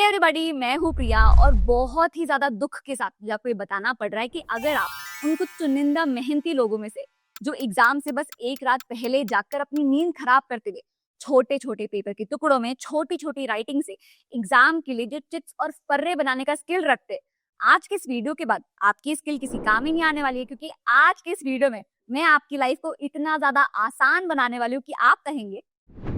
Everybody, मैं हूँ प्रिया और बहुत ही ज्यादा दुख के साथ मुझे आपको ये बताना पड़ रहा है कि अगर आप उन कुछ चुनिंदा मेहनती लोगों में से जो एग्जाम से बस एक रात पहले जाकर अपनी नींद खराब करते हुए छोटे छोटे पेपर के टुकड़ों में छोटी छोटी राइटिंग से एग्जाम के लिए जो चिट्स और फर्रे बनाने का स्किल रखते, आज के इस वीडियो के बाद आपकी स्किल किसी काम ही नहीं आने वाली है। क्योंकि आज के इस वीडियो में मैं आपकी लाइफ को इतना ज्यादा आसान बनाने वाली हूँ कि आप कहेंगे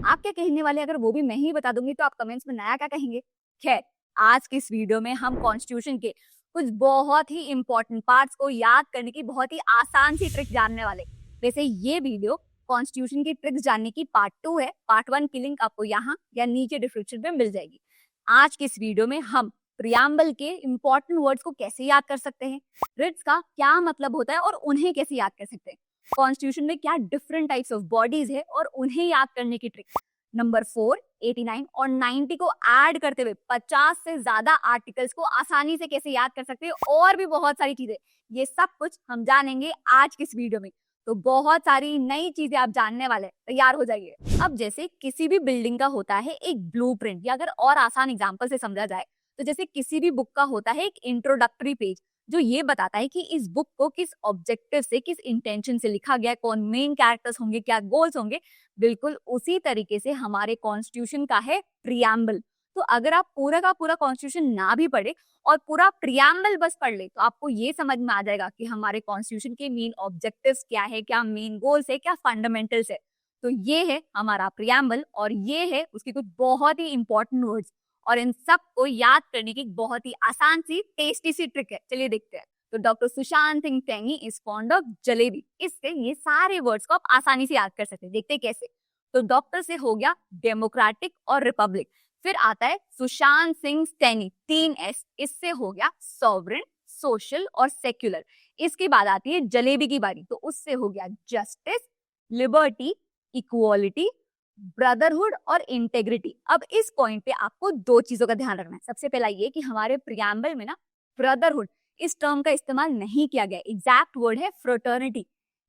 आप क्या कहने वाले, अगर वो भी मैं ही बता दूंगी तो आप कमेंट्स में नया क्या कहेंगे। खैर, आज के इस वीडियो में हम कॉन्स्टिट्यूशन के कुछ बहुत ही इंपॉर्टेंट पार्ट्स को याद करने की बहुत ही आसान सी ट्रिक जानने वाले। वैसे ये वीडियो कॉन्स्टिट्यूशन की ट्रिक्स जानने की पार्ट 2 है। पार्ट 1 की लिंक आपको यहाँ या नीचे डिस्क्रिप्शन में मिल जाएगी। आज के इस वीडियो में हम प्रियम्बल के इंपॉर्टेंट वर्ड्स को कैसे याद कर सकते हैं, रिट्स का क्या मतलब होता है और उन्हें कैसे याद कर सकते हैं, कॉन्स्टिट्यूशन में क्या डिफरेंट टाइप्स ऑफ बॉडीज है और उन्हें याद करने की ट्रिक। नंबर 4, 89 और 90 को ऐड करते हुए 50 से ज्यादा आर्टिकल्स को आसानी से कैसे याद कर सकते हैं, और भी बहुत सारी चीजें। ये सब कुछ हम जानेंगे आज की इस वीडियो में। तो बहुत सारी नई चीजें आप जानने वाले हैं, तैयार हो जाइए। अब जैसे किसी भी बिल्डिंग का होता है एक ब्लूप्रिंट, या अगर और आसान एग्जांपल से समझा जाए तो जैसे किसी भी बुक का होता है एक इंट्रोडक्टरी पेज जो ये बताता है कि इस बुक को किस ऑब्जेक्टिव से, किस इंटेंशन से लिखा गया है, कौन मेन कैरेक्टर्स होंगे, क्या गोल्स होंगे। बिल्कुल उसी तरीके से हमारे कॉन्स्टिट्यूशन का है प्रियम्बल। तो अगर आप पूरा का पूरा कॉन्स्टिट्यूशन ना भी पढ़े और पूरा प्रियम्बल बस पढ़ ले तो आपको ये समझ में आ जाएगा कि हमारे कॉन्स्टिट्यूशन के मेन ऑब्जेक्टिव्स क्या है, क्या मेन गोल्स है, क्या फंडामेंटल्स है। तो ये है हमारा प्रियम्बल और ये है उसके कुछ बहुत ही इंपॉर्टेंट वर्ड्स, और इन सब को याद करने की बहुत ही आसान सी टेस्टी सी ट्रिक है। चलिए देखते हैं। तो doctor Sushant Singh tangy is fond of jalebi, इससे ये सारे वर्ड्स को आप आसानी से याद कर सकते हैं। देखते हैं कैसे। तो डॉक्टर से हो गया डेमोक्रेटिक और रिपब्लिक, फिर आता है सुशांत सिंह टेनी 3 S, इससे हो गया सॉवरेन, सोशल और सेक्युलर। इसके बाद आती है जलेबी की बारी, तो उससे हो गया जस्टिस, लिबर्टी, इक्वालिटी, ब्रदरहुड और इंटेग्रिटी। अब इस पॉइंट पे आपको दो चीजों का ध्यान रखना है। सबसे पहला ये कि हमारे प्रियम्बल में ना ब्रदरहुड इस टर्म का इस्तेमाल नहीं किया गया, एग्जैक्ट वर्ड है फ्रेटर्निटी।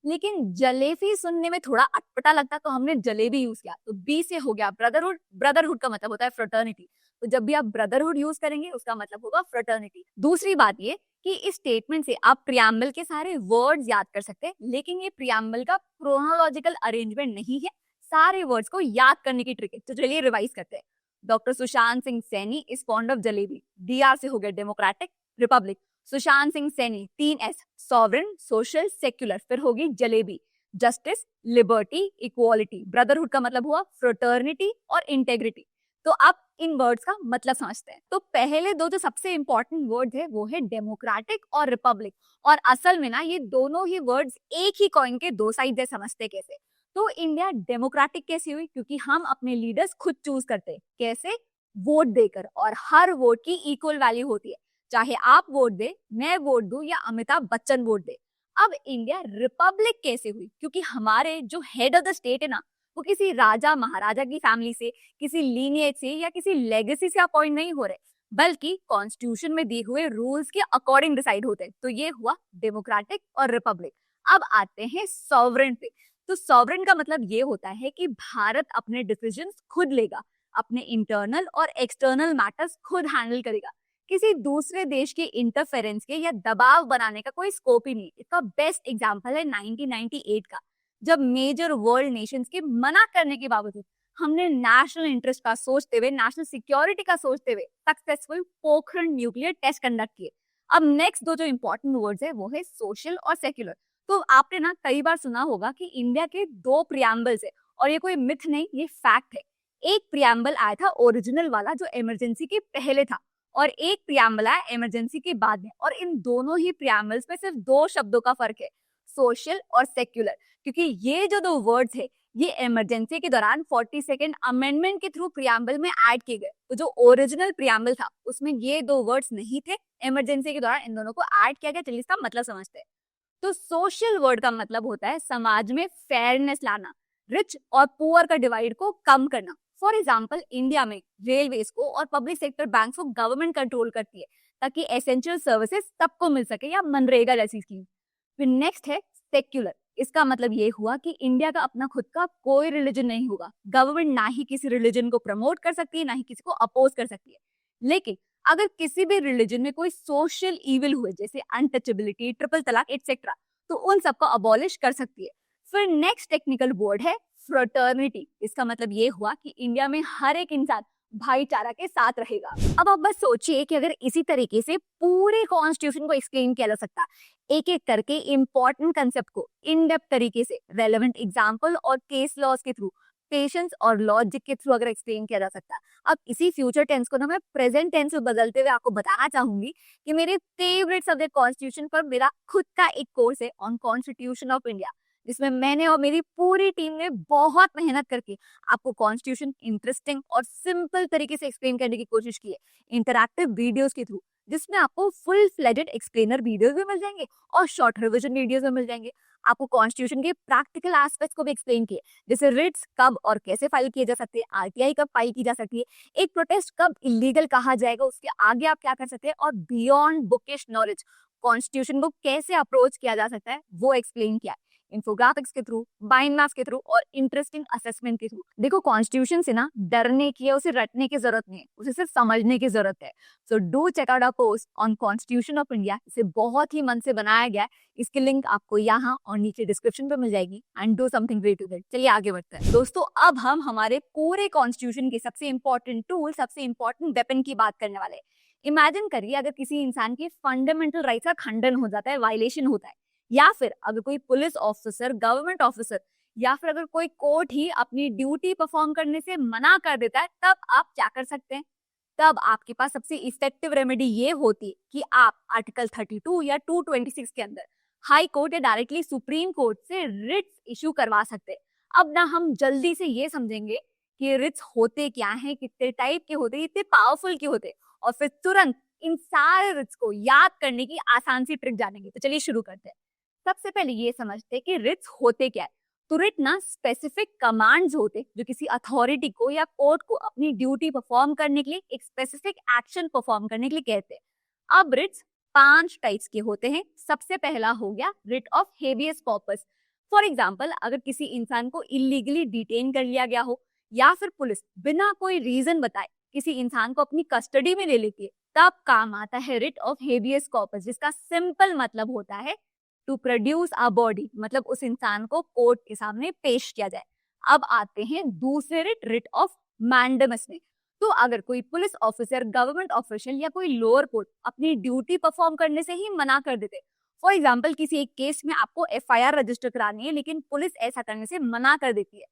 लेकिन जलेबी सुनने में थोड़ा अटपटा लगता तो हमने जलेबी यूज किया, तो बी से हो गया ब्रदरहुड। ब्रदरहुड का मतलब होता है फ्रेटर्निटी, तो जब भी आप ब्रदरहुड यूज करेंगे उसका मतलब होगा फ्रेटर्निटी। दूसरी बात ये कि इस स्टेटमेंट से आप प्रियम्बल के सारे वर्ड्स याद कर सकते हैं, लेकिन ये प्रियम्बल का क्रोनोलॉजिकल अरेंजमेंट नहीं है, सारे वर्ड्स को याद करने की ट्रिक है। तो चलिए रिवाइज करते हैं। Doctor Sushant Singh Saini is fond of jalebi, DR से हो गया democratic, republic. Sushant Singh Saini 3 S, sovereign, social, secular, फिर होगी jalebi, justice, liberty, equality. Brotherhood का मतलब हुआ फ्रेटर्निटी और इंटेग्रिटी। तो अब इन वर्ड्स का मतलब समझते हैं। तो पहले दो जो सबसे इंपॉर्टेंट वर्ड है वो है डेमोक्रेटिक और रिपब्लिक, और असल में ना ये दोनों ही वर्ड्स एक ही कॉइन के दो साइड है। समझते कैसे? तो इंडिया डेमोक्रेटिक कैसी हुई? क्योंकि हम अपने लीडर्स खुद चूज करते हैं। कैसे? वोट देकर, और हर वोट की इक्वल वैल्यू होती है, चाहे आप वोट दे, मैं वोट दूं या अमिताभ बच्चन वोट दे। अब इंडिया रिपब्लिक कैसे हुई? क्योंकि हमारे जो हेड ऑफ द स्टेट है ना, वो किसी राजा महाराजा की फैमिली से, किसी लीनिएज से या किसी लेगेसी से अपॉइंट नहीं हो रहे, बल्कि कॉन्स्टिट्यूशन में दिए हुए रूल्स के अकॉर्डिंग डिसाइड होते हैं। तो ये हुआ डेमोक्रेटिक और रिपब्लिक। अब आते हैं सॉवरेन पे। तो सॉवरेन का मतलब ये होता है कि भारत अपने डिसीजंस खुद लेगा, अपने इंटरनल और एक्सटर्नल मैटर्स खुद हैंडल करेगा, किसी दूसरे देश के इंटरफेरेंस के या दबाव बनाने का कोई स्कोप ही नहीं। इसका बेस्ट एग्जांपल है 1998 का, जब मेजर वर्ल्ड नेशंस के मना करने के बावजूद हमने नेशनल इंटरेस्ट का सोचते हुए, नेशनल सिक्योरिटी का सोचते हुए successful Pokhran nuclear test conduct किए। अब नेक्स्ट दो जो इंपॉर्टेंट वर्ड्स है वो है सोशल और सेक्युलर। तो आपने ना कई बार सुना होगा कि इंडिया के 2 प्रियम्बल्स है, और ये कोई मिथ नहीं, ये फैक्ट है। एक प्रियम्बल आया था ओरिजिनल वाला जो इमरजेंसी के पहले था, और एक प्रियम्बल आया इमरजेंसी के बाद में, और इन दोनों ही प्रियम्बल्स में सिर्फ 2 शब्दों का फर्क है, सोशल और सेक्युलर। क्योंकि ये जो 2 वर्ड्स है ये इमरजेंसी के दौरान 42nd अमेंडमेंट के थ्रू प्रियम्बल में ऐड किए गए। तो जो ओरिजिनल प्रियम्बल था उसमें ये 2 वर्ड्स नहीं थे, इमरजेंसी के दौरान इन दोनों को ऐड किया गया। चलिए इसका मतलब समझते हैं। तो सोशल वर्ड का मतलब होता है समाज में फेयरनेस लाना, रिच और पुअर का डिवाइड को कम करना। फॉर एग्जाम्पल, इंडिया में रेलवेज को और पब्लिक सेक्टर बैंक को गवर्नमेंट कंट्रोल करती है ताकि एसेंशियल सर्विसेज सबको मिल सके, या मनरेगा जैसी स्कीम। फिर नेक्स्ट है सेक्युलर। इसका मतलब ये हुआ कि इंडिया का अपना खुद का कोई रिलीजन नहीं होगा, गवर्नमेंट ना ही किसी रिलीजन को प्रमोट कर सकती है, ना ही किसी को अपोज कर सकती है। लेकिन अगर किसी भी रिलीजन में कोई सोशल इविल हुए जैसे अनटचेबिलिटी, ट्रिपल तलाक एटसेट्रा, तो उन सबको अबॉलिश कर सकती है। फिर नेक्स्ट टेक्निकल वर्ड है फ्रेटर्निटी। इसका मतलब ये हुआ कि इंडिया में हर एक इंसान भाईचारा के साथ रहेगा। अब आप बस सोचिए कि अगर इसी तरीके से पूरे कॉन्स्टिट्यूशन को एक्सप्लेन किया जा सकता, एक एक करके इंपॉर्टेंट कंसेप्ट को इन डेप्थ तरीके से रेलेवेंट एग्जाम्पल और केस लॉज के थ्रू, पेशेंस और लॉजिक के थ्रू अगर एक्सप्लेन किया जा सकता। अब इसी फ्यूचर टेंस को ना मैं प्रेजेंट टेंस में बदलते हुए आपको बताना चाहूंगी कि मेरे फेवरेट सब्जेक्ट कॉन्स्टिट्यूशन पर मेरा खुद का एक कोर्स है ऑन कॉन्स्टिट्यूशन ऑफ इंडिया, जिसमें मैंने और मेरी पूरी टीम ने बहुत मेहनत करके आपको कॉन्स्टिट्यूशन इंटरेस्टिंग और सिंपल तरीके से एक्सप्लेन करने की कोशिश की है इंटरैक्टिव वीडियोस के थ्रू, जिसमें आपको फुल फ्लेजेड एक्सप्लेनर वीडियोस भी मिल जाएंगे और शॉर्ट रिविजन वीडियोस भी मिल जाएंगे। आपको कॉन्स्टिट्यूशन के प्रैक्टिकल एस्पेक्ट्स को भी एक्सप्लेन किए, जैसे रिट्स कब और कैसे फाइल किए जा सकते हैं, आरटीआई कब फाइल की जा सकती है, एक प्रोटेस्ट कब इलीगल कहा जाएगा, उसके आगे आप क्या कर सकते हैं, और बियॉन्ड बुकिश नॉलेज कॉन्स्टिट्यूशन को कैसे अप्रोच किया जा सकता है वो एक्सप्लेन किया इन्फोग्राफिक्स के थ्रू, माइंड मैप्स के थ्रू और इंटरेस्टिंग असेसमेंट के थ्रू। देखो कॉन्स्टिट्यूशन से ना डरने की या उसे रटने की जरूरत नहीं है, उसे सिर्फ समझने की जरूरत है। So do check out our post on constitution of India. इसे बहुत ही मन से बनाया गया है, इसकी लिंक आपको यहाँ और नीचे डिस्क्रिप्शन पे मिल जाएगी। And do something great with it. चलिए आगे बढ़ते हैं दोस्तों। अब हम हमारे पूरे कॉन्स्टिट्यूशन के सबसे इंपॉर्टेंट टूल, सबसे इंपॉर्टेंट वेपन की बात करने वाले हैं। इमेजिन करिए अगर किसी इंसान के फंडामेंटल राइट्स का खंडन हो जाता है, वायलेशन होता है, या फिर अगर कोई पुलिस ऑफिसर, गवर्नमेंट ऑफिसर, या फिर अगर कोई कोर्ट ही अपनी ड्यूटी परफॉर्म करने से मना कर देता है, तब आप क्या कर सकते हैं? तब आपके पास सबसे इफेक्टिव रेमेडी ये होती कि आप आर्टिकल 32 या 226 के अंदर हाई कोर्ट या डायरेक्टली सुप्रीम कोर्ट से रिट्स इशू करवा सकते हैं। अब ना हम जल्दी से ये समझेंगे कि रिट्स होते क्या हैं, कितने टाइप के होते हैं, इतने पावरफुल क्यों होते हैं, और फिर तुरंत इन सारे रिट्स को याद करने की आसान सी ट्रिक जानेंगे। तो चलिए शुरू करते हैं। सबसे पहले ये समझते हैं कि रिट्स होते क्या है। तो रिट ना स्पेसिफिक कमांड्स होते जो किसी अथॉरिटी को या कोर्ट को अपनी ड्यूटी परफॉर्म करने के लिए, एक स्पेसिफिक एक्शन परफॉर्म करने के लिए कहते हैं। अब रिट्स 5 टाइप्स के होते हैं। सबसे पहला हो गया writ of habeas corpus. For example अगर किसी इंसान को इलीगली डिटेन कर लिया गया हो, या फिर पुलिस बिना कोई रीजन बताए किसी इंसान को अपनी कस्टडी में ले लेती है, तब काम आता है रिट ऑफ हेबियस कॉर्पस, जिसका सिंपल मतलब होता है टू प्रोड्यूस अ बॉडी, मतलब उस इंसान को कोर्ट के सामने पेश किया जाए। अब आते हैं दूसरे रिट, रिट ऑफ मैंडेमस में। तो अगर कोई पुलिस ऑफिसर, गवर्नमेंट ऑफिशियल या कोई लोअर कोर्ट अपनी ड्यूटी परफॉर्म करने से ही मना कर देते, फॉर एग्जाम्पल किसी एक केस में आपको एफआईआर रजिस्टर करानी है लेकिन पुलिस ऐसा करने से मना कर देती है,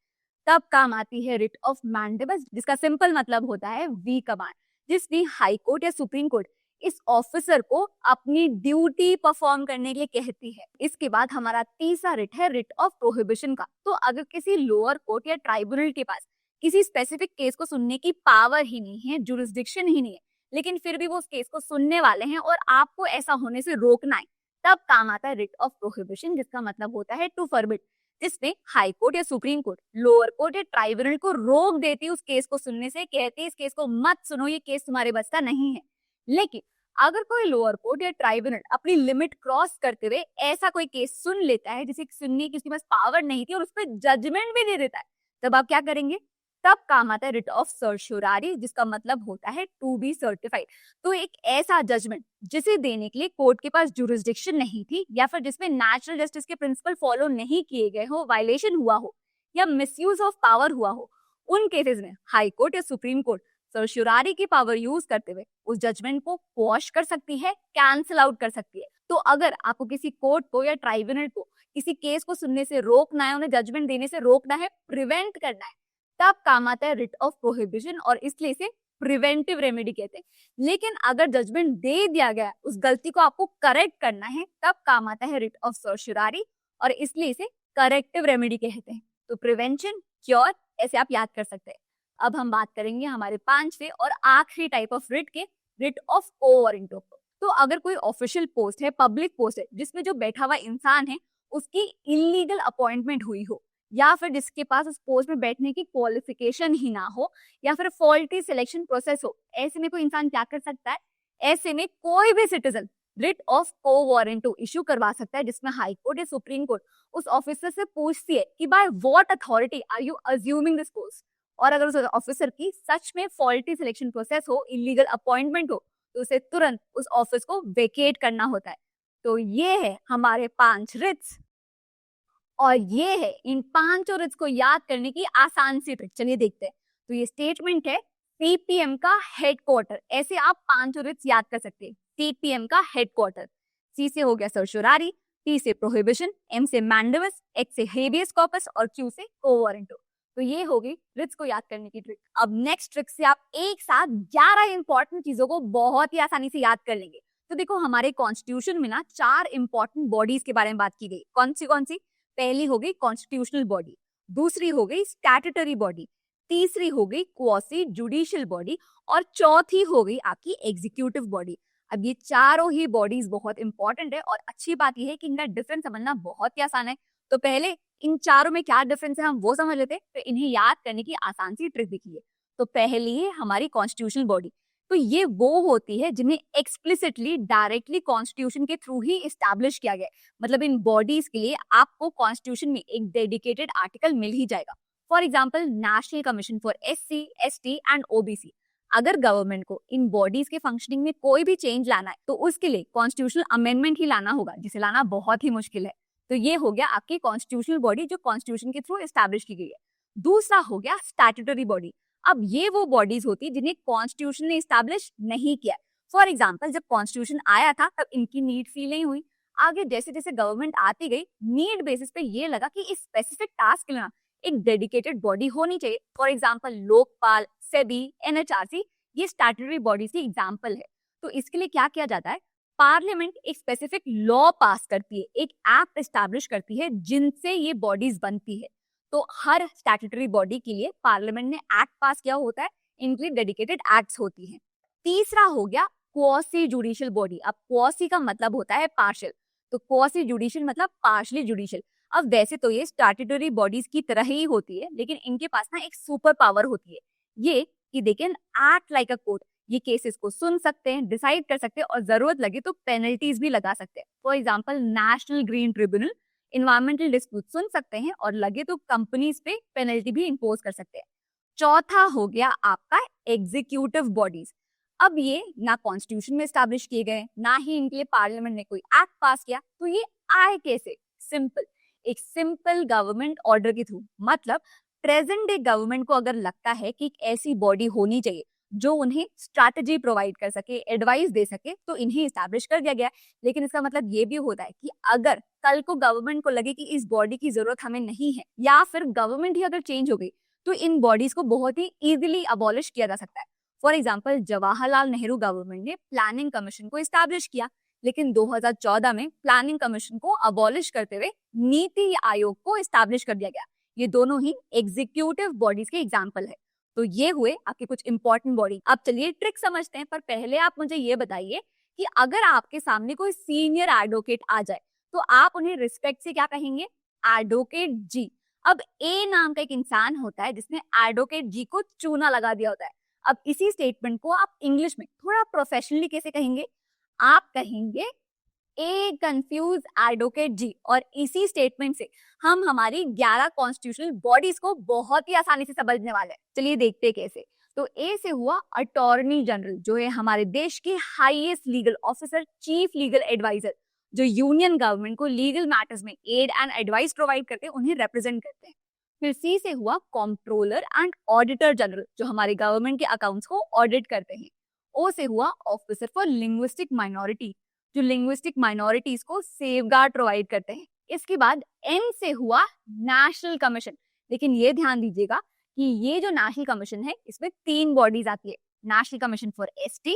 तब काम आती है रिट ऑफ मैंडेमस, जिसका सिंपल मतलब होता है वी कमांड, जिसमें हाई कोर्ट या सुप्रीम कोर्ट इस ऑफिसर को अपनी ड्यूटी परफॉर्म करने के लिए कहती है। इसके बाद हमारा तीसरा रिट है रिट ऑफ प्रोहिबिशन का। तो अगर किसी लोअर कोर्ट या ट्राइब्यूनल के पास किसी स्पेसिफिक केस को सुनने की पावर ही नहीं है, जुरिस्डिक्शन ही नहीं है, लेकिन फिर भी वो उस केस को सुनने वाले हैं और आपको ऐसा होने से रोकना है, तब काम आता है रिट ऑफ प्रोहिबिशन, जिसका मतलब होता है टू फॉरबिड, जिसमें हाई कोर्ट या सुप्रीम कोर्ट लोअर कोर्ट या ट्राइब्यूनल को रोक देती है उस केस को सुनने से, कहती है इस केस को मत सुनो, ये केस तुम्हारे बस का नहीं है। लेकिन अगर कोई लोअर कोर्ट या ट्राइब्यूनल अपनी लिमिट क्रॉस करते हुए ऐसा कोई केस सुन लेता है जिसे सुनने की उसके पास पावर नहीं थी और उस पर जजमेंट भी दे देता है, तब आप क्या करेंगे? तब काम आता है रिट ऑफ सर्शोरारी, जिसका मतलब होता है टू बी सर्टिफाइड। तो एक ऐसा जजमेंट जिसे देने के लिए कोर्ट के पास जुरिस्डिक्शन नहीं थी, या फिर जिसमें नेचुरल जस्टिस के प्रिंसिपल फॉलो नहीं किए गए हो, वायलेशन हुआ हो या मिसयूज ऑफ पावर हुआ हो, उन केसेस में हाई कोर्ट या सुप्रीम कोर्ट सर्शोरारी की पावर यूज करते हुए उस जजमेंट को क्वॉश कर सकती है, कैंसिल आउट कर सकती है। तो अगर आपको किसी कोर्ट को या ट्राइब्यूनल को किसी केस को सुनने से रोकना है, उन्हें जजमेंट देने से रोकना है, प्रिवेंट करना है, तब काम आता है रिट ऑफ प्रोहिबिशन, और इसलिए इसे प्रिवेंटिव रेमेडी कहते हैं। लेकिन अगर जजमेंट दे दिया गया, उस गलती को आपको करेक्ट करना है, तब काम आता है रिट ऑफ सर्शोरारी, और इसलिए इसे करेक्टिव रेमेडी कहते हैं। तो प्रिवेंशन, क्योर, ऐसे आप याद कर सकते हैं। अब हम बात करेंगे हमारे 5वें और आखिरी टाइप ऑफ रिट के, रिट ऑफ को वारंटो। तो अगर कोई ऑफिशियल पोस्ट है, पब्लिक पोस्ट है, जिसमें जो बैठा हुआ इंसान है उसकी इलीगल अपॉइंटमेंट हुई हो, या फिर जिसके पास उस पोस्ट में बैठने की क्वालिफिकेशन ही ना हो, या फिर फॉल्टी सिलेक्शन प्रोसेस हो, ऐसे में कोई इंसान क्या कर सकता है? ऐसे में कोई भी citizen writ of quo warranto issue करवा सकता है, जिसमें हाई कोर्ट या सुप्रीम कोर्ट उस ऑफिसर से पूछती है कि by what authority are you assuming this post, और अगर उस ऑफिसर की सच में फॉल्टी सिलेक्शन प्रोसेस हो, इलीगल अपॉइंटमेंट हो, तो उसे तुरंत उस ऑफिस को वेकेट करना होता है। तो ये है हमारे 5 रिट्स और ये है इन 5 रिट्स को याद करने की आसान सी ट्रिक। चलिए देखते हैं। तो ये स्टेटमेंट है सीपीएम का हेडक्वार्टर। ऐसे आप 5 रिट्स याद कर सकते हैं। सीपीएम का हेडक्वार्टर, सी से हो गया सर्चोरारी, टी से प्रोहिबिशन, एम से मैंडेमस, एक्स से हेबियस कॉर्पस और क्यू से क्वो वारंटो। तो ये होगी रिट्स को याद करने की ट्रिक। अब नेक्स्ट ट्रिक से आप एक साथ 11 इंपॉर्टेंट चीजों को बहुत ही आसानी से याद कर लेंगे। तो देखो हमारे कॉन्स्टिट्यूशन में ना 4 इंपॉर्टेंट बॉडीज के बारे में बात की गई। कौन सी? पहली हो गई कॉन्स्टिट्यूशनल बॉडी, दूसरी हो गई स्टैट्यूटरी बॉडी, तीसरी हो गई क्वासी जुडिशियल बॉडी और चौथी हो गई आपकी एग्जीक्यूटिव बॉडी। अब ये चारों ही बॉडीज बहुत इंपॉर्टेंट है और अच्छी बात यह है कि इनका डिफरेंस समझना बहुत ही आसान है। तो पहले इन चारों में क्या डिफरेंस है हम वो समझ लेते हैं, तो इन्हें याद करने की आसान सी ट्रिक देखिए। तो पहली है हमारी कॉन्स्टिट्यूशनल बॉडी। तो ये वो होती है जिन्हें एक्सप्लिसिटली डायरेक्टली कॉन्स्टिट्यूशन के थ्रू ही एस्टैब्लिश किया गया है। मतलब इन बॉडीज के लिए आपको कॉन्स्टिट्यूशन में एक डेडिकेटेड आर्टिकल मिल ही जाएगा। For example national commission for SC, ST and OBC। अगर गवर्नमेंट को इन बॉडीज के फंक्शनिंग में कोई भी चेंज लाना है तो उसके लिए कॉन्स्टिट्यूशनल अमेंडमेंट ही लाना होगा, जिसे लाना बहुत ही मुश्किल है। तो ये हो गया आपकी कॉन्स्टिट्यूशनल बॉडी जो कॉन्स्टिट्यूशन के थ्रू एस्टैब्लिश की गई है। दूसरा हो गया स्टैट्यूटरी बॉडी। अब ये वो बॉडीज होती है जिन्हें कॉन्स्टिट्यूशन ने एस्टैब्लिश नहीं किया। फॉर एग्जाम्पल जब कॉन्स्टिट्यूशन आया था तब इनकी नीड फील नहीं हुई। आगे जैसे जैसे गवर्नमेंट आती गई, नीड बेसिस पे ये लगा कि इस स्पेसिफिक टास्क के लिए एक डेडिकेटेड बॉडी होनी चाहिए। For example Lokpal, SEBI, NHRC, ये स्टैट्यूटरी बॉडीज की एग्जाम्पल है। तो इसके लिए क्या किया जाता है, पार्लियामेंट एक स्पेसिफिक लॉ पास करती है, एक एक्ट एस्टैब्लिश करती है जिनसे ये बॉडीज बनती है। तो हर स्टैट्यूटरी बॉडी के लिए पार्लियामेंट ने एक्ट पास किया होता है, इनके लिए डेडिकेटेड एक्ट्स होती हैं। तीसरा हो गया क्वासी जुडिशियल बॉडी। अब क्वासी का मतलब होता है पार्शियल, तो क्वासी जुडिशियल मतलब पार्शली जुडिशियल। अब वैसे तो ये स्टैट्यूटरी बॉडीज की तरह ही होती है, लेकिन इनके पास ना एक सुपर पावर होती है, ये कि they can act like a court. ये केसेस को सुन सकते हैं, डिसाइड कर सकते हैं और जरूरत लगे तो पेनल्टीज भी लगा सकते हैं। For example national green tribunal environmental dispute सुन सकते हैं और लगे तो कंपनीज पे पेनल्टी भी इंपोज कर सकते हैं। चौथा हो गया आपका एग्जीक्यूटिव बॉडीज। अब ये ना कॉन्स्टिट्यूशन में एस्टैब्लिश किए गए, ना ही इनके लिए पार्लियामेंट ने कोई एक्ट पास किया, तो ये आए कैसे? सिंपल, एक सिंपल गवर्नमेंट ऑर्डर के थ्रू। मतलब प्रेजेंट डे गवर्नमेंट को अगर लगता है कि एक ऐसी बॉडी होनी चाहिए जो उन्हें स्ट्रैटेजी प्रोवाइड कर सके, एडवाइस दे सके, तो इन्हें एस्टैब्लिश कर दिया गया। लेकिन इसका मतलब ये भी होता है कि अगर कल को गवर्नमेंट को लगे कि इस बॉडी की जरूरत हमें नहीं है, या फिर गवर्नमेंट ही अगर चेंज हो गई, तो इन बॉडीज को बहुत ही इजीली अबॉलिश किया जा सकता है। For example Jawaharlal Nehru government ने प्लानिंग कमीशन को एस्टैब्लिश किया, लेकिन 2014 में प्लानिंग कमीशन को अबॉलिश करते हुए नीति आयोग को एस्टैब्लिश कर दिया गया। ये दोनों ही एग्जीक्यूटिव बॉडीज के एग्जाम्पल है। तो ये हुए आपके कुछ इंपॉर्टेंट बॉडी। अब चलिए ट्रिक समझते हैं, पर पहले आप मुझे ये बताइए कि अगर आपके सामने कोई सीनियर एडवोकेट आ जाए तो आप उन्हें रिस्पेक्ट से क्या कहेंगे? एडवोकेट जी। अब ए नाम का एक इंसान होता है जिसने एडवोकेट जी को चूना लगा दिया होता है। अब इसी स्टेटमेंट को आप इंग्लिश में थोड़ा प्रोफेशनली कैसे कहेंगे? आप कहेंगे ए कंफ्यूज एडवोकेट जी। और इसी स्टेटमेंट से हम हमारी 11 कॉन्स्टिट्यूशनल बॉडीज को बहुत ही आसानी से समझने वाले हैं। चलिए देखते हैं कैसे। तो ए से हुआ अटॉर्नी जनरल, जो है हमारे देश के highest legal officer, chief legal adviser, जो यूनियन गवर्नमेंट को लीगल मैटर्स में एड एंड एडवाइस प्रोवाइड करते हैं, उन्हें रिप्रेजेंट करते हैं। फिर सी से हुआ कंट्रोलर एंड ऑडिटर जनरल, जो हमारे गवर्नमेंट के अकाउंट्स को ऑडिट करते हैं। ओ से हुआ ऑफिसर फॉर लिंग्विस्टिक माइनॉरिटी, जो लिंग्विस्टिक माइनॉरिटीज को सेफगार्ड प्रोवाइड करते हैं। इसके बाद एन से हुआ नेशनल कमीशन। लेकिन ये ध्यान दीजिएगा कि ये जो नेशनल कमीशन है इसमें 3 बॉडीज आती है, national commission for ST,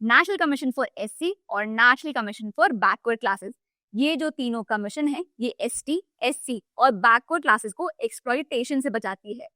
national commission for SC और national commission for backward classes. ये जो तीनों कमीशन है ये ST, SC और बैकवर्ड क्लासेस को एक्सप्लॉइटेशन से बचाती है।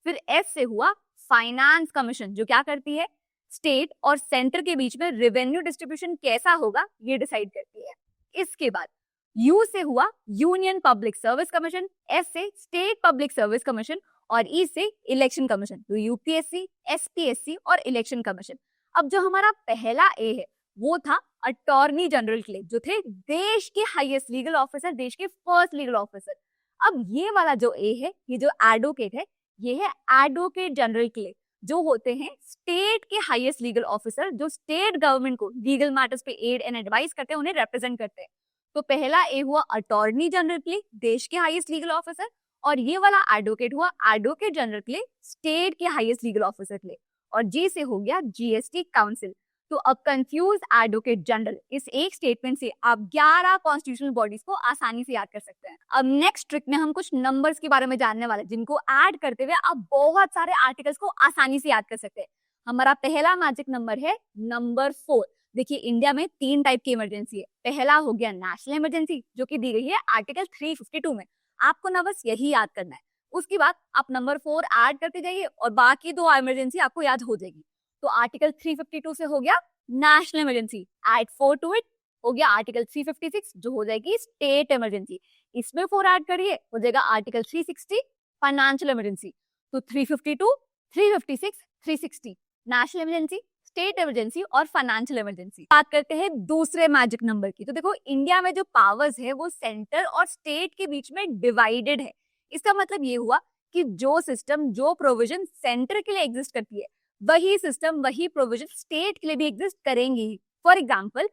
फिर S से हुआ फाइनेंस कमीशन, जो क्या करती है? स्टेट और सेंटर के बीच में रेवेन्यू डिस्ट्रीब्यूशन कैसा होगा ये डिसाइड करती है। इसके बाद यू से हुआ union public service commission, S से स्टेट पब्लिक सर्विस कमीशन और ई से इलेक्शन कमीशन, तो UPSC, SPSC और इलेक्शन कमीशन। अब जो हमारा पहला ए है वो था अटॉर्नी जनरल के लिए, जो थे देश के हाईएस्ट लीगल ऑफिसर, देश के फर्स्ट लीगल ऑफिसर। अब ये वाला जो ए है, ये जो एडवोकेट है, ये है एडवोकेट जनरल के लिए, जो होते हैं स्टेट के हाईएस्ट लीगल ऑफिसर, जो स्टेट गवर्नमेंट को लीगल मैटर्स पे एड एंड एडवाइस करते हैं, उन्हें रिप्रेजेंट करते हैं। तो पहला ए हुआ अटॉर्नी जनरल के लिए, देश के हाईएस्ट लीगल ऑफिसर, और ये वाला एडवोकेट हुआ एडवोकेट जनरल के लिए, स्टेट के हाईएस्ट लीगल ऑफिसर के लिए। और जी से हो गया जीएसटी काउंसिल। तो अब कंफ्यूज एडवोकेट जनरल, इस एक स्टेटमेंट से आप 11 कॉन्स्टिट्यूशनल बॉडीज को आसानी से याद कर सकते हैं। अब नेक्स्ट ट्रिक में हम कुछ नंबर्स के बारे में जानने वाले हैं, जिनको ऐड करते हुए आप बहुत सारे आर्टिकल्स को आसानी से याद कर सकते हैं। हमारा पहला मैजिक नंबर है नंबर 4। देखिए, इंडिया में 3 टाइप की इमरजेंसी है। पहला हो गया नेशनल इमरजेंसी, जो कि दी गई है आर्टिकल 352 में। आपको ना बस यही याद करना है। उसके बाद आप नंबर 4 ऐड करते जाइए और बाकी 2 इमरजेंसी आपको याद हो जाएगी। तो आर्टिकल 352 से हो गया national emergency, add 4 to it, हो गया आर्टिकल 356, जो हो जाएगी स्टेट इमरजेंसी। इसमें 4 ऐड करिए, हो जाएगा आर्टिकल 360, फाइनेंशियल इमरजेंसी। तो 352, 356, 360 नेशनल इमरजेंसी, स्टेट इमरजेंसी और फाइनेंशियल इमरजेंसी। बात करते हैं दूसरे मैजिक नंबर की। तो देखो, इंडिया में जो पावर्स है वो सेंटर और स्टेट के बीच में डिवाइडेड है। इसका मतलब ये हुआ कि जो सिस्टम, जो प्रोविजन सेंटर के लिए एग्जिस्ट करती है, वही सिस्टम, वही प्रोविजन स्टेट के लिए भी एग्जिस्ट करेंगी। फॉर एग्जांपल,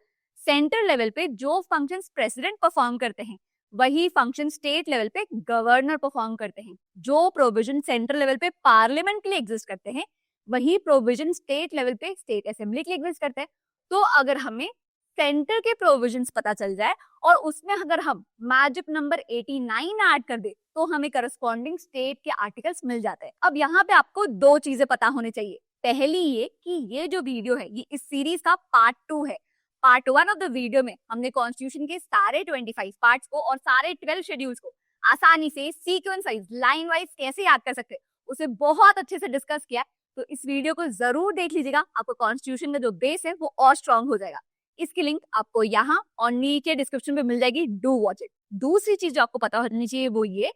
सेंटर लेवल पे जो फंक्शंस प्रेसिडेंट परफॉर्म करते हैं, वही फंक्शन स्टेट लेवल पे गवर्नर परफॉर्म करते हैं। जो प्रोविजन सेंटर लेवल पे पार्लियामेंट के लिए एग्जिस्ट करते हैं, वही प्रोविजन स्टेट लेवल पे स्टेट असेंबली के लिए एग्जिस्ट करते हैं। तो अगर हमें सेंटर के प्रोविजंस पता चल जाए और उसमें अगर हम मैजिक नंबर 89 ऐड कर दे, तो हमें करस्पॉन्डिंग स्टेट के आर्टिकल्स मिल जाते हैं। अब यहाँ पे आपको 2 चीजें पता होनी चाहिए। पहली ये कि ये जो वीडियो है, ये इस सीरीज का पार्ट 2 है। पार्ट 1 ऑफ द वीडियो में हमने कॉन्स्टिट्यूशन के सारे 25 पार्ट्स को और सारे 12 शेड्यूल्स को आसानी से सीक्वेंस वाइज, लाइन वाइज कैसे याद कर सकते हैं, उसे बहुत अच्छे से डिस्कस किया। तो इस वीडियो को जरूर देख लीजिएगा, आपको कॉन्स्टिट्यूशन का जो बेस है वो और स्ट्रॉन्ग हो जाएगा। इसकी लिंक आपको यहाँ और नीचे डिस्क्रिप्शन में मिल जाएगी, डू वॉच इट। दूसरी चीज जो आपको पता होनी चाहिए वो ये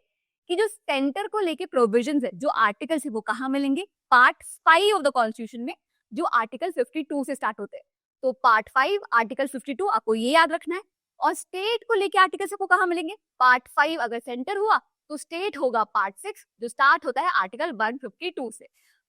कि जो सेंटर को लेके प्रोविजंस है, जो आर्टिकल्स है, वो कहाँ मिलेंगे? पार्ट 5 ऑफ द कॉन्स्टिट्यूशन में, जो आर्टिकल 52 से स्टार्ट होते हैं। तो पार्ट 5 आर्टिकल 52 आपको ये याद रखना है। और स्टेट को लेके आर्टिकल्स आपको कहाँ मिलेंगे? पार्ट 5 अगर सेंटर हुआ तो स्टेट होगा पार्ट 6, जो स्टार्ट होता है आर्टिकल 152 से।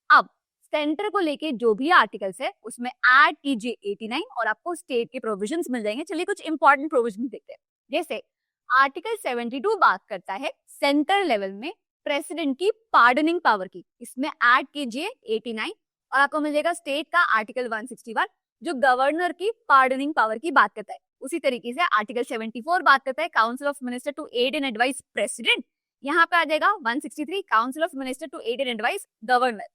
अब सेंटर को लेके जो भी आर्टिकल्स है उसमें ऐड कीजिए 89 और आपको स्टेट के प्रोविजंस मिल जाएंगे। चलिए कुछ इंपॉर्टेंट प्रोविजन देखते हैं। जैसे आर्टिकल 72 बात करता है सेंटर लेवल में प्रेसिडेंट की पार्डनिंग पावर की, इसमें ऐड कीजिए 89 और आपको मिल जाएगा स्टेट का आर्टिकल 161, जो गवर्नर की पार्डनिंग पावर की बात करता है। उसी तरीके से आर्टिकल 74 बात करता है council of minister to aid and advice president, यहाँ पे आ जाएगा 163 council of minister to aid and advice governor,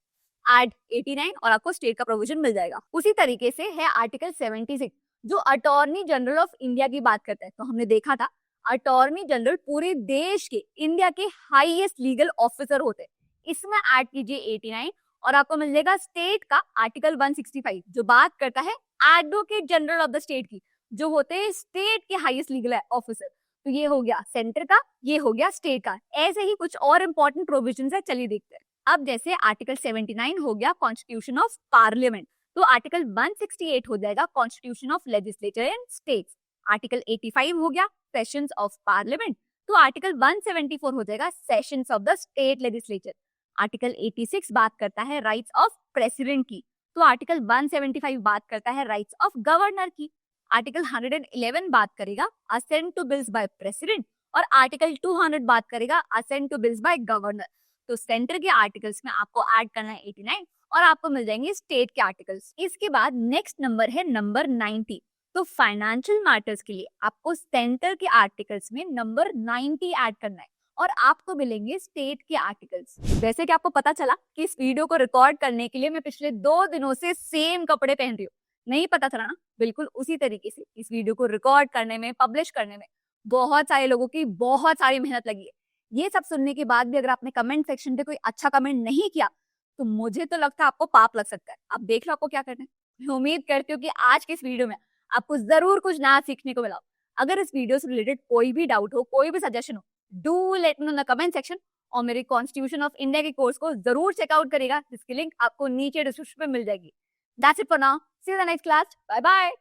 add 89 और आपको स्टेट का प्रोविजन मिल जाएगा। उसी तरीके से है आर्टिकल 76, जो अटॉर्नी जनरल ऑफ इंडिया की बात करता है। तो हमने देखा था अटॉर्नी जनरल पूरे देश के, इंडिया के हाईएस्ट लीगल ऑफिसर होते हैं। इसमें ऐड कीजिए 89 और आपको मिल जाएगा स्टेट का आर्टिकल 165, जो बात करता है advocate general of the state की, जो होते हैं स्टेट के हाईएस्ट लीगल ऑफिसर। तो ये हो गया सेंटर का, ये हो गया स्टेट का। ऐसे ही कुछ और इंपॉर्टेंट प्रोविजंस है, चलिए देखते हैं। अब जैसे आर्टिकल 79 हो गया कॉन्स्टिट्यूशन ऑफ पार्लियामेंट, तो आर्टिकल 168 हो जाएगा constitution of legislature and states. Article 85 हो गया सेशंस ऑफ पार्लियामेंट, तो आर्टिकल 174 हो जाएगा sessions of the state legislature. Article 86 बात करता है राइट्स ऑफ प्रेसिडेंट की, तो आर्टिकल 175 बात करता है राइट्स ऑफ गवर्नर की। आर्टिकल 111 बात करेगा assent to bills by president और आर्टिकल 200 बात करेगा assent to bills by governor. तो सेंटर के आर्टिकल्स में आपको ऐड करना है 89 और आपको मिल जाएंगे स्टेट के आर्टिकल्स। इसके बाद नेक्स्ट नंबर है नंबर 90। तो फाइनेंशियल मैटर्स के लिए आपको सेंटर के आर्टिकल्स में नंबर 90 ऐड करना है और आपको मिलेंगे स्टेट के आर्टिकल्स। वैसे कि आपको पता चला कि इस वीडियो को रिकॉर्ड करने के लिए मैं पिछले 2 दिनों से सेम कपड़े पहन रही हूँ, नहीं पता चला ना? बिल्कुल उसी तरीके से इस वीडियो को रिकॉर्ड करने में, पब्लिश करने में बहुत सारे लोगों की बहुत सारी मेहनत लगी है। ये सब सुनने के बाद भी अगर आपने कमेंट सेक्शन पे कोई अच्छा कमेंट नहीं किया तो मुझे तो लगता है आपको पाप लग सकता है। आप देख लो आपको क्या करना है। मैं उम्मीद करती हूँ कि आज के इस वीडियो में आपको जरूर कुछ नया सीखने को मिला। अगर इस वीडियो से रिलेटेड कोई भी डाउट हो, कोई भी सजेशन हो, do let me know in the comment section. और मेरे कॉन्स्टिट्यूशन ऑफ इंडिया के कोर्स को जरूर चेकआउट करेगा, जिसकी लिंक आपको नीचे डिस्क्रिप्शन में मिल जाएगी। That's it for now, see you in the next class, bye bye.